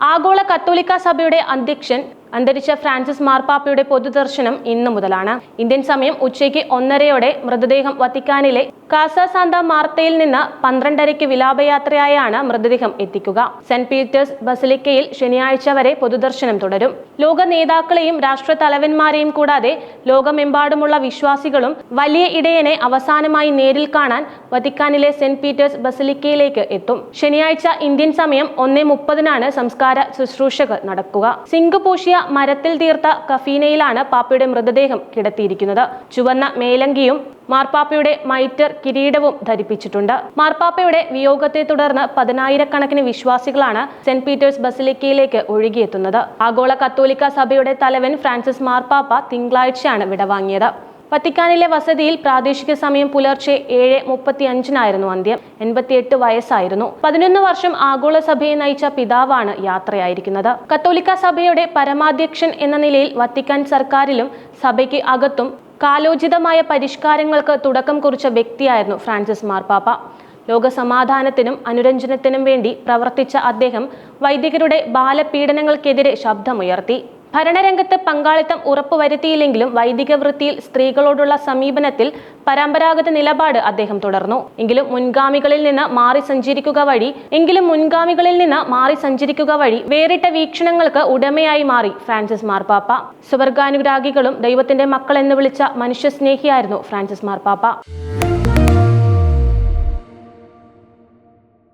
ആഗോള കത്തോലിക്ക സഭയുടെ അധ്യക്ഷൻ അന്തരിച്ച ഫ്രാൻസിസ് മാർപ്പാപ്പയുടെ പൊതുദർശനം ഇന്നു മുതലാണ്. ഇന്ത്യൻ സമയം ഉച്ചയ്ക്ക് 1:30 മൃതദേഹം വത്തിക്കാനിലെ കാസ സാന്ത മാർത്തയിൽ നിന്ന് 12:30 വിലാപയാത്രയായാണ് മൃതദേഹം എത്തിക്കുക. സെന്റ് പീറ്റേഴ്സ് ബസിലിക്കയിൽ ശനിയാഴ്ച വരെ പൊതുദർശനം തുടരും. ലോക നേതാക്കളെയും രാഷ്ട്ര തലവന്മാരെയും കൂടാതെ ലോകമെമ്പാടുമുള്ള വിശ്വാസികളും വലിയ ഇടയനെ അവസാനമായി നേരിൽ കാണാൻ വത്തിക്കാനിലെ സെന്റ് പീറ്റേഴ്സ് ബസിലിക്കയിലേക്ക് എത്തും. ശനിയാഴ്ച ഇന്ത്യൻ സമയം 1:30 സംസ്കാര ശുശ്രൂഷകൾ നടക്കുക. സിങ്ക് പൂശിയ മരത്തിൽ തീർത്ത കഫീനയിലാണ് പാപ്പയുടെ മൃതദേഹം കിടത്തിയിരിക്കുന്നത്. ചുവന്ന മേലങ്കിയും മാർപ്പാപ്പയുടെ മൈറ്റർ കിരീടവും ധരിപ്പിച്ചിട്ടുണ്ട്. മാർപ്പാപ്പയുടെ വിയോഗത്തെ തുടർന്ന് 10,000-കണക്കിന് വിശ്വാസികളാണ് സെന്റ് പീറ്റേഴ്സ് ബസിലിക്കയിലേക്ക് ഒഴുകിയെത്തുന്നത്. ആഗോള കത്തോലിക്ക സഭയുടെ തലവൻ ഫ്രാൻസിസ് മാർപ്പാപ്പ തിങ്കളാഴ്ചയാണ് വിടവാങ്ങിയത്. വത്തിക്കാനിലെ വസതിയിൽ പ്രാദേശിക സമയം പുലർച്ചെ 7:35 അന്ത്യം. 88 വയസ്സായിരുന്നു. 11 വർഷം ആഗോള സഭയെ നയിച്ച പിതാവാണ് യാത്രയായിരിക്കുന്നത്. കത്തോലിക്ക സഭയുടെ പരമാധ്യക്ഷൻ എന്ന നിലയിൽ വത്തിക്കാൻ സർക്കാരിലും സഭയ്ക്ക് അകത്തും കാലോചിതമായ പരിഷ്കാരങ്ങൾക്ക് തുടക്കം കുറിച്ച വ്യക്തിയായിരുന്നു ഫ്രാൻസിസ് മാർപ്പാപ്പ. ലോകസമാധാനത്തിനും അനുരഞ്ജനത്തിനും വേണ്ടി പ്രവർത്തിച്ച അദ്ദേഹം വൈദികരുടെ ബാലപീഡനങ്ങൾക്കെതിരെ ശബ്ദമുയർത്തി. ഭരണരംഗത്ത് പങ്കാളിത്തം ഉറപ്പുവരുത്തിയില്ലെങ്കിലും വൈദിക വൃത്തിയിൽ സ്ത്രീകളോടുള്ള സമീപനത്തിൽ പരമ്പരാഗത നിലപാട് അദ്ദേഹം തുടർന്നു. എങ്കിലും മുൻഗാമികളിൽ നിന്ന് മാറി സഞ്ചരിക്കുക വഴി വേറിട്ട വീക്ഷണങ്ങൾക്ക് ഉടമയായി മാറി ഫ്രാൻസിസ് മാർപ്പാപ്പ. സ്വർഗാനുരാഗികളും ദൈവത്തിന്റെ മക്കൾ എന്ന് വിളിച്ച മനുഷ്യസ്നേഹിയായിരുന്നു ഫ്രാൻസിസ് മാർപ്പാപ്പ.